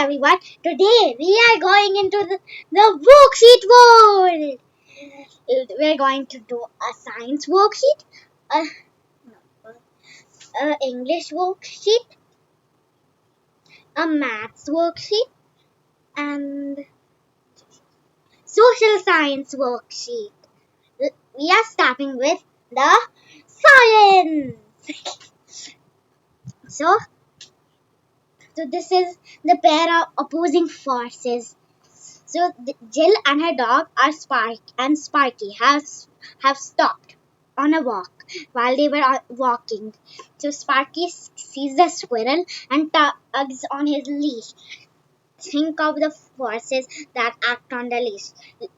everyone. Today we are going into the worksheet world. We're going to do a science worksheet, a, a English worksheet, a maths worksheet, and social science worksheet. We are starting with the science. So, so this is the pair of opposing forces. So Jill and her dog are Sparky have stopped on a walk while they were walking. So Sparky sees the squirrel and tugs on his leash. Think of the forces that act on the leash.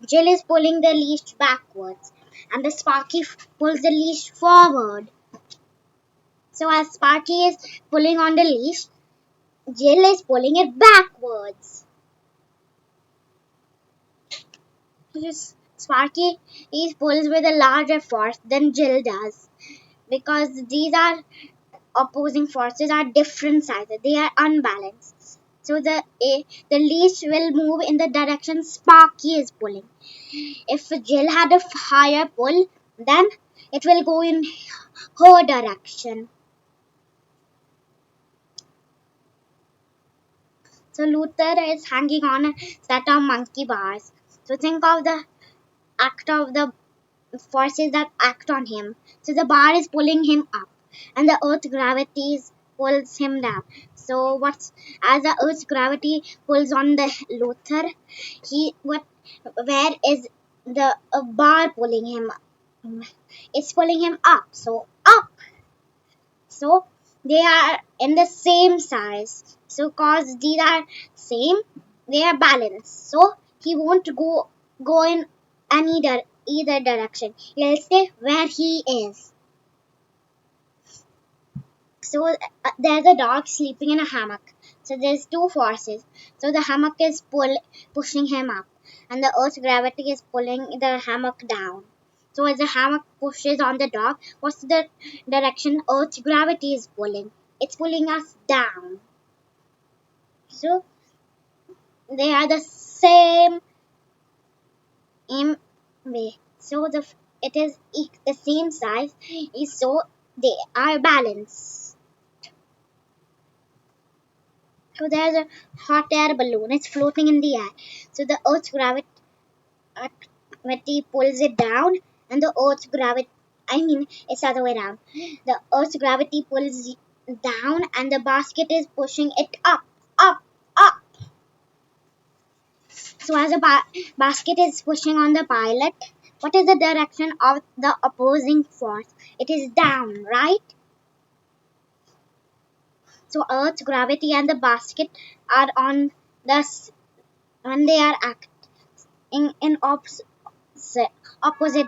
Jill is pulling the leash backwards, and the Sparky pulls the leash forward. So as Sparky is pulling on the leash, Jill is pulling it backwards. Sparky pulls with a larger force than Jill does because these are opposing forces are different sizes. They are unbalanced. So the leash will move in the direction Sparky is pulling. If Jill had a higher pull, then it will go in her direction. So Luther is hanging on a set of monkey bars. So think of the act of the forces that act on him. So the bar is pulling him up, and the Earth's gravity pulls him down. So as the Earth's gravity pulls on the Luther, where is the bar pulling him? It's pulling him up. So up. So they are in the same size. So cause these are same, they are balanced. So he won't go in either direction. He'll stay where he is. So there's a dog sleeping in a hammock. So there's two forces. So the hammock is pushing him up, and the Earth's gravity is pulling the hammock down. So as the hammock pushes on the dog, what's the direction Earth's gravity is pulling? It's pulling us down. So they are the same way. So it is the same size, so they are balanced. So there's a hot air balloon. It's floating in the air. So the Earth's gravity pulls it down, and the Earth's gravity, it's the other way around. The Earth's gravity pulls down, and the basket is pushing it up, up, up. So as a basket is pushing on the pilot, what is the direction of the opposing force? It is down, right? So Earth's gravity and the basket are on when they are acting in opposite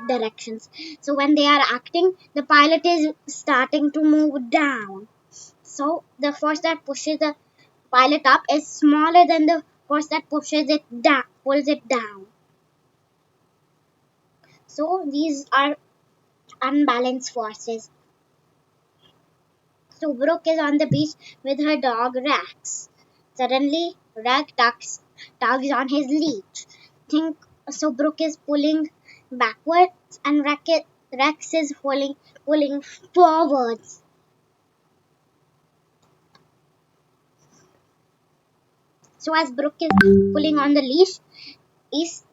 directions. So when they are acting, the pilot is starting to move down. So the force that pushes the pilot up is smaller than the force that pulls it down. So these are unbalanced forces. So Brooke is on the beach with her dog Rex. Suddenly, Rex tugs on his leash. So Brooke is pulling backwards, and Rex is pulling forwards. So as Brooke is pulling on the leash, is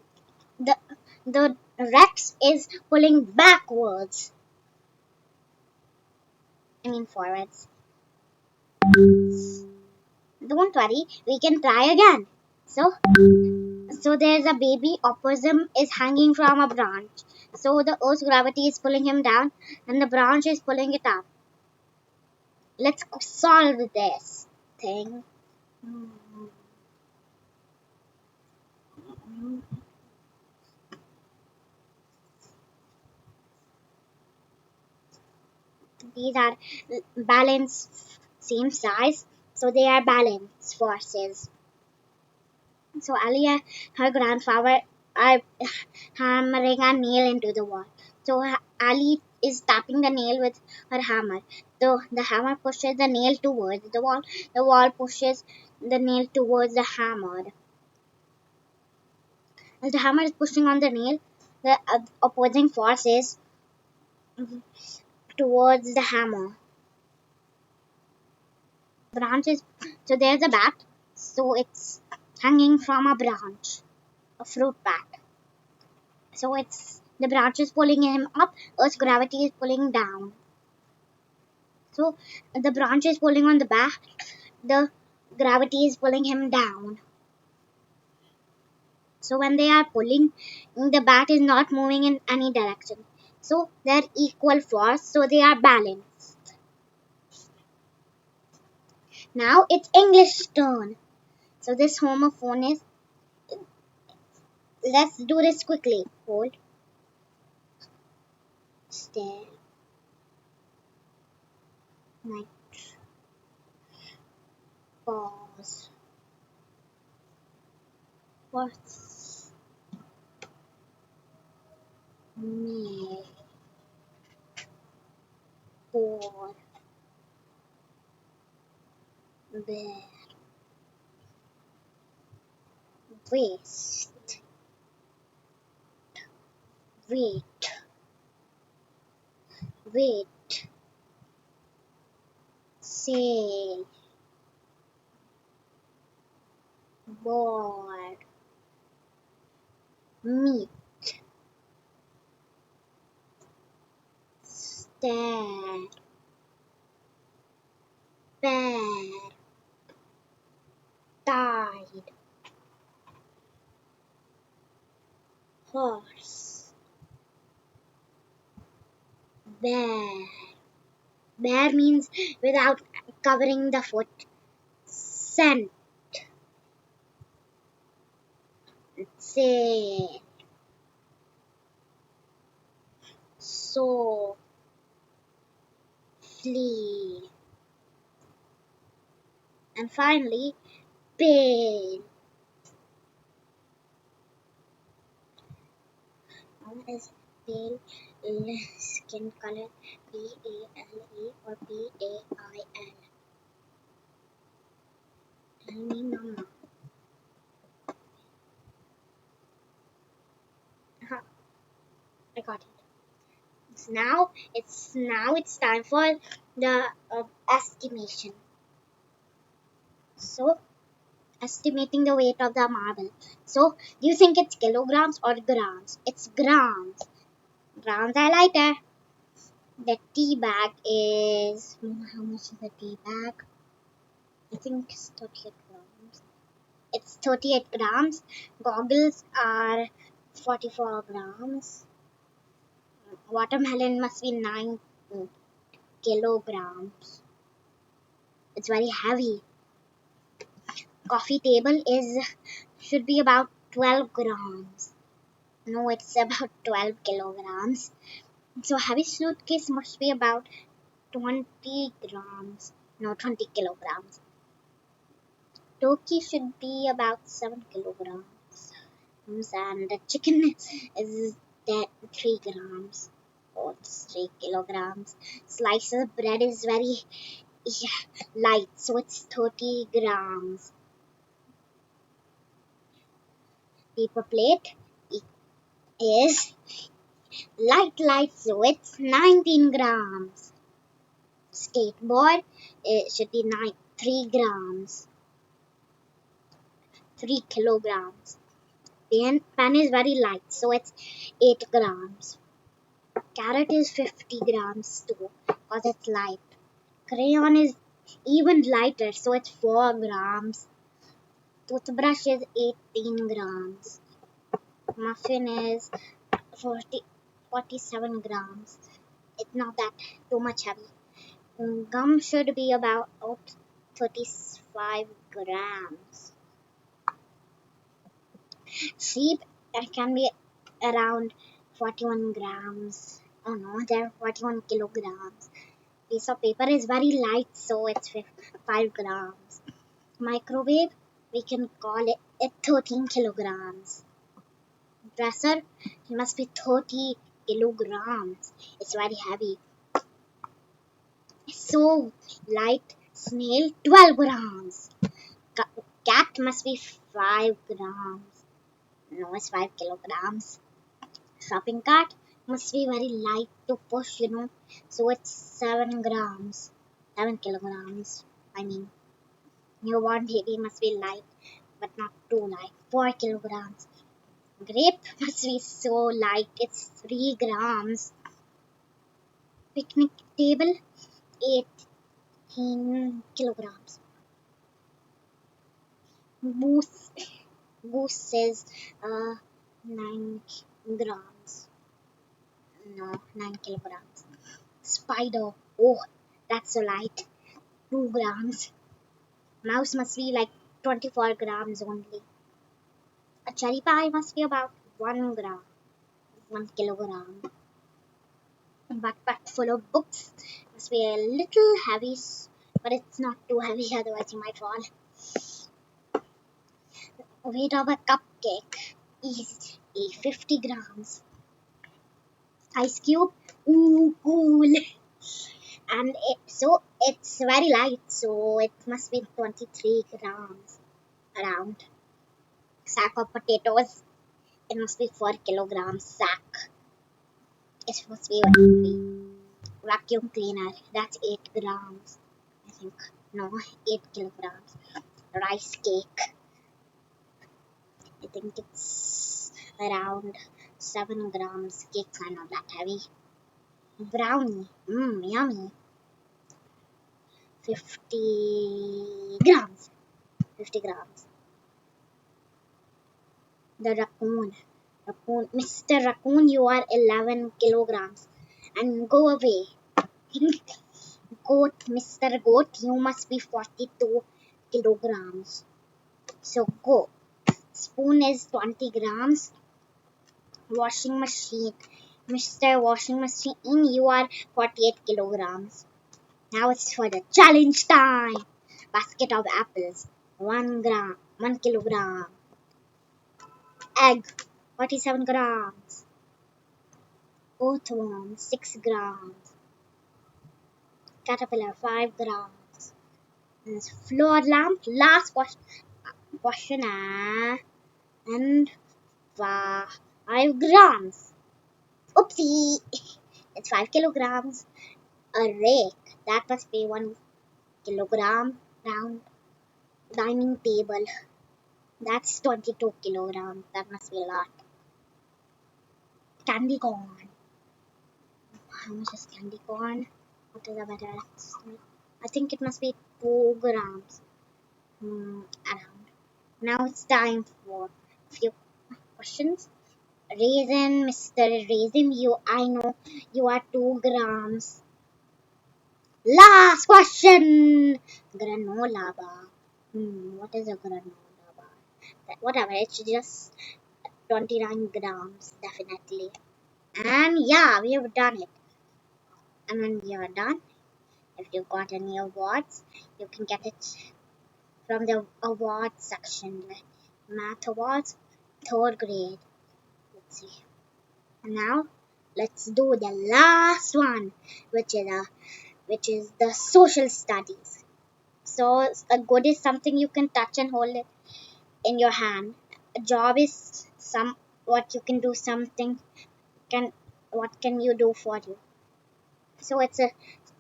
the Rex is pulling backwards. Forwards. Don't worry, we can try again. So there's a baby opossum is hanging from a branch. So the Earth's gravity is pulling him down, and the branch is pulling it up. Let's solve this thing. These are balanced, same size, so they are balanced forces. So Ali and her grandfather are hammering a nail into the wall. So Ali is tapping the nail with her hammer. So the hammer pushes the nail towards the wall. The wall pushes the nail towards the hammer. As the hammer is pushing on the nail, the opposing force is towards the hammer. Branches. So there's a bat. So it's hanging from a branch, a fruit bat. So it's the branch is pulling him up. Earth's gravity is pulling down. So the branch is pulling on the bat. The gravity is pulling him down. So when they are pulling, the bat is not moving in any direction. So they're equal force. So they are balanced. Now it's English turn. So this homophone is. Let's do this quickly. Hold. Stare. Night. Pause. What's me? For. There. Waste. Wait. Wait. Say. Board. Meet. Stare. Bear. Tide. Horse. Bear. Bear means without covering the foot. Scent. Say. So. Flee. And finally, pale. What is pale? Skin color. P-A-L-E or P-A-I-L. Tell me, Mama. I got it. Now it's time for the estimation. So estimating the weight of the marble. So do you think it's kilograms or grams? It's grams. Grams are lighter. The tea bag is how much is the tea bag? I think it's 38 grams. It's 38 grams. Goggles are 44 grams. Watermelon must be 9 kilograms. It's very heavy. Coffee table should be about 12 grams. No, it's about 12 kilograms. So heavy suitcase must be about 20 grams. No, 20 kilograms. Turkey should be about 7 kilograms. And the chicken is 3 grams. Oh, it's 3 kilograms. Slice of bread is very light, so it's 30 grams. Paper plate is light, so it's 19 grams. Skateboard, it should be 3 grams. 3 kilograms. Pen is very light, so it's 8 grams. Carrot is 50 grams too, because it's light. Crayon is even lighter, so it's 4 grams. Toothbrush is 18 grams. Muffin is 47 grams. It's not that too much heavy. Gum should be about 35 grams. Sheep can be around 41 grams. Oh no, they're 41 kilograms. Piece of paper is very light, so it's 5 grams. Microwave, we can call it 13 kilograms. Dresser, it must be 30 kilograms. It's very heavy. So light. Snail, 12 grams. Cat must be 5 grams. No, it's 5 kilograms. Shopping cart must be very light to push, So it's 7 grams. 7 kilograms. I mean, newborn baby must be light, but not too light. 4 kilograms. Grape must be so light. It's 3 grams. Picnic table, 18 kilograms. Goose, goose says 9 grams. No, 9 kilograms. Spider, oh, that's so light. 2 grams. Mouse must be like 24 grams only. A cherry pie must be about 1 gram. 1 kilogram. A backpack full of books must be a little heavy, but it's not too heavy, otherwise you might fall. Weight of a cupcake is 50 grams. Ice cube, ooh, cool. And it's very light, so it must be 23 grams around. Sack of potatoes, it must be 4 kilograms. Sack, it's supposed to be 1 vacuum cleaner, that's 8 grams. I think, no, 8 kilograms. Rice cake, I think it's around 7 grams. Cakes are not that heavy. Brownie, yummy. 50 grams. 50 grams. The raccoon, Mr. Raccoon, you are 11 kilograms. And go away. Goat, Mr. Goat, you must be 42 kilograms. So go. Spoon is 20 grams. Washing machine, Mr. Washing Machine, you are 48 kilograms. Now it's for the challenge time. Basket of apples, 1 gram, 1 kilogram. Egg, 47 grams. Earthworm, 6 grams. Caterpillar, 5 grams. And floor lamp, last question, and 5 grams. Oopsie! It's 5 kilograms. A rake, that must be 1 kilogram. Round dining table, that's 22 kilograms. That must be a lot. Candy corn, how much is candy corn? What is the better estimate? I think it must be 2 grams. Around. Now it's time for a few questions. Raisin, Mr. Raisin, I know you are 2 grams. Last question. Granola bar. What is a granola bar? Whatever, it's just 29 grams, definitely. And yeah, we have done it. And when we are done, if you got any awards, you can get it from the awards section, like math awards, 3rd grade. Let's see. And now let's do the last one, which is the social studies. So a good is something you can touch and hold it in your hand. A job is what you can do something. What can you do for you? So it's a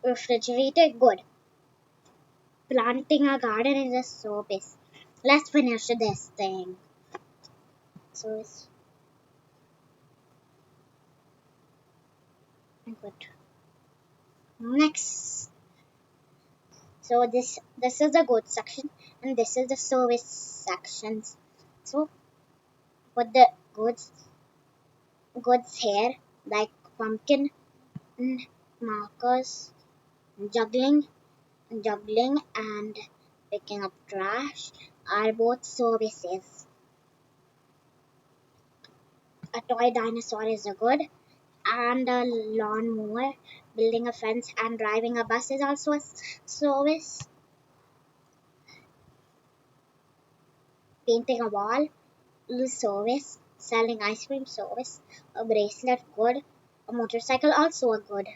refrigerator, good. Planting a garden is a service. Let's finish this thing. So it's good. Next. So this is the good section, and this is the service sections. So put the goods here, like pumpkin, markers, juggling, and picking up trash are both services. A toy dinosaur is a good, and a lawnmower, building a fence, and driving a bus is also a service. Painting a wall is service. Selling ice cream, service. A bracelet, good. A motorcycle, also a good.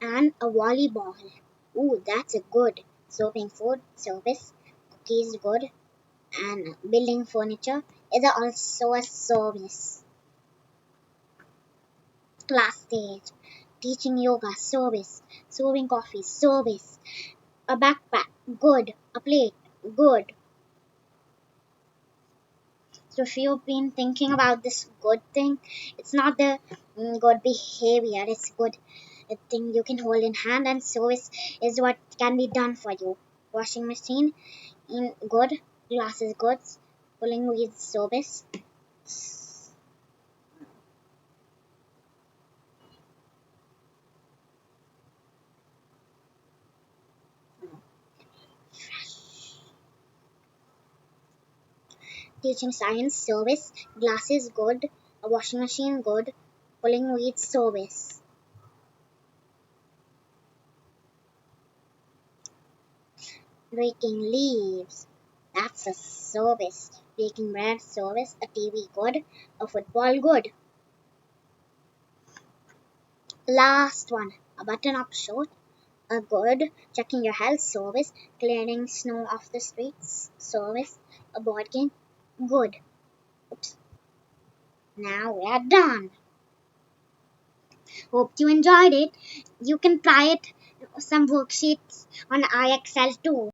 And a volleyball, ooh, that's a good Soaping food, service. Cookies, good. And building furniture is also a service. Class stage. Teaching yoga, service. Serving coffee, service. A backpack, good. A plate, good. So if you've been thinking about this good thing, it's not the good behavior, it's good thing you can hold in hand, and service is what can be done for you. Washing machine in good, glasses goods, pulling with service. Teaching science, service, glasses good, a washing machine good, pulling with service. Raking leaves, that's a service. Baking bread, service. A TV good, a football good. Last one, a button up shirt, a good. Checking your health, service. Clearing snow off the streets, service. A board game, good. Oops. Now we are done. Hope you enjoyed it. You can try it some worksheets on IXL too.